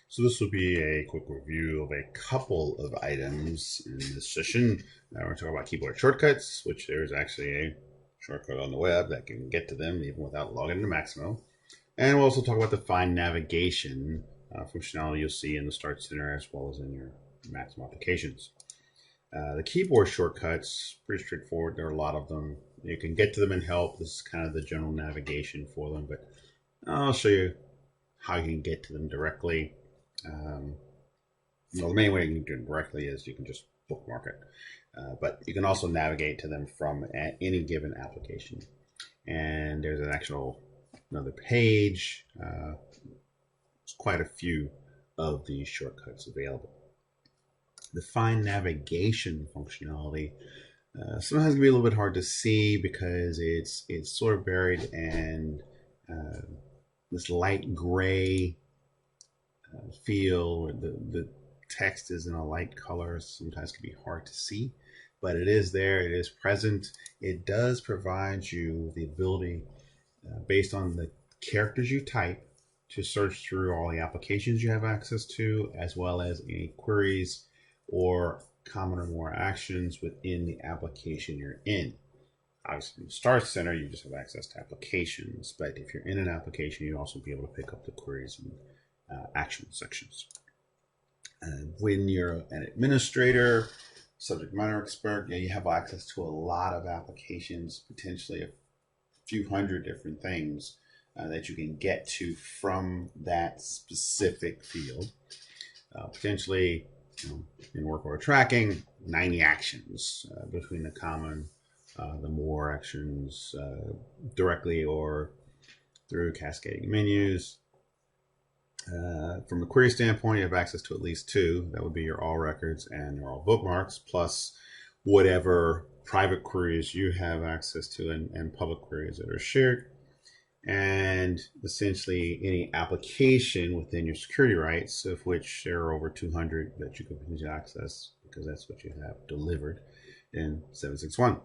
So this will be a quick review of a couple of items in this session. We're going to talk about keyboard shortcuts, which there's actually a shortcut on the web that can get to them even without logging into Maximo. And we'll also talk about the fine navigation functionality you'll see in the Start Center as well as in your Maximo applications. The keyboard shortcuts, pretty straightforward. There are a lot of them. You can get to them in help. This is kind of the general navigation for them, but I'll show you how you can get to them directly. Well, the main way you can do it directly is you can just bookmark it, but you can also navigate to them from any given application. And there's another page. There's quite a few of these shortcuts available. The fine navigation functionality sometimes can be a little bit hard to see because it's sort of buried in this light gray feel. The text is in a light color, sometimes can be hard to see, but it is there, it is present. It does provide you the ability, based on the characters you type, to search through all the applications you have access to, as well as any queries or common or more actions within the application you're in. Obviously, in the Start Center, you just have access to applications, but if you're in an application, you'll also be able to pick up the queries and action sections. And when you're an administrator, subject matter expert, you have access to a lot of applications, potentially a few hundred different things that you can get to from that specific field. Potentially, in work order tracking, 90 actions between the common, the more actions directly or through cascading menus. From a query standpoint, you have access to at least two. That would be your all records and your all bookmarks, plus whatever private queries you have access to and public queries that are shared. And essentially any application within your security rights, of which there are over 200 that you could potentially access because that's what you have delivered in 761.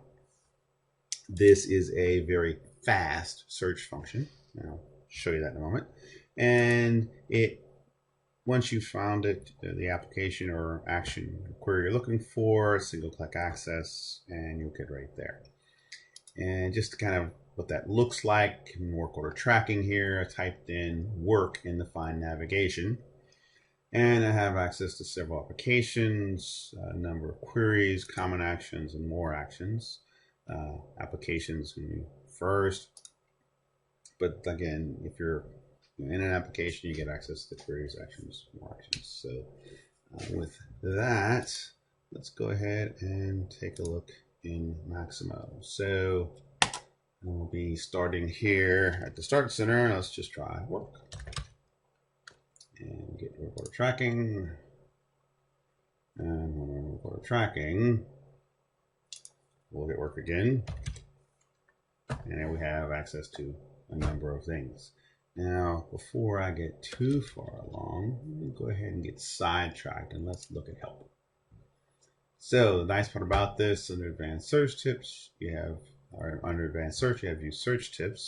This is a very fast search function. I'll show you that in a moment. And once you've found it, the application or action query you're looking for, single click access, and you'll get right there. And just kind of what that looks like in work order tracking here, I typed in work in the fine navigation, and I have access to several applications, a number of queries, common actions, and more actions. Applications first, but again, if you're in an application, you get access to the queries, actions, more actions. So with that, let's go ahead and take a look in Maximo. So we'll be starting here at the Start Center. Let's just try work and get work order tracking. And when we're work order tracking, we'll get work again. And then we have access to a number of things. Now, before I get too far along, let me go ahead and get sidetracked and let's look at help. So the nice part about this, under advanced search tips, under advanced search, you have view search tips,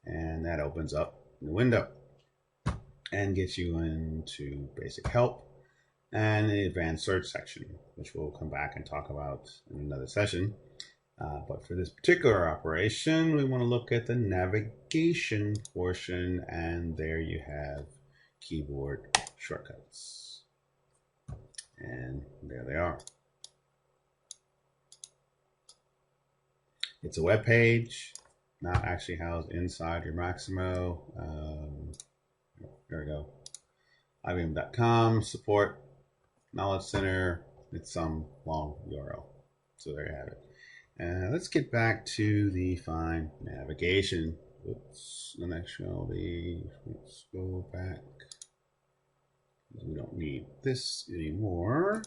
and that opens up the window and gets you into basic help and the advanced search section, which we'll come back and talk about in another session. But for this particular operation, we want to look at the navigation portion, and there you have keyboard shortcuts. And there they are. It's a web page, not actually housed inside your Maximo. There we go. IBM.com, support, Knowledge Center. It's some long URL. So there you have it. Let's get back to the fine navigation. Oops, and actually, let's go back. We don't need this anymore.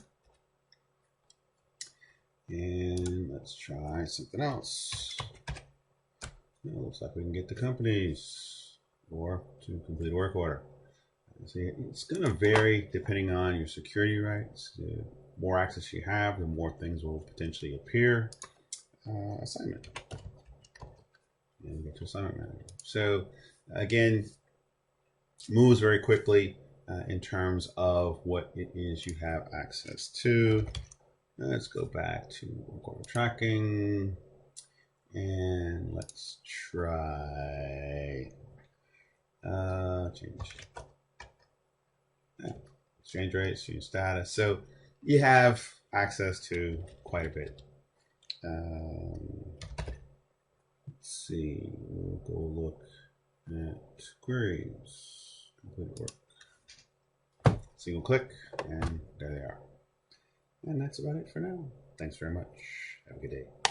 And let's try something else. It looks like we can get the companies or to complete a work order. See, it's going to vary depending on your security rights. The more access you have, the more things will potentially appear. Assignment. And get to assignment manager. So again, moves very quickly. in terms of what it is you have access to. Let's go back to corporate tracking and let's try change exchange rate, exchange status. So you have access to quite a bit. Let's see, we'll go look at queries, complete work. Single click, and there they are. And that's about it for now. Thanks very much. Have a good day.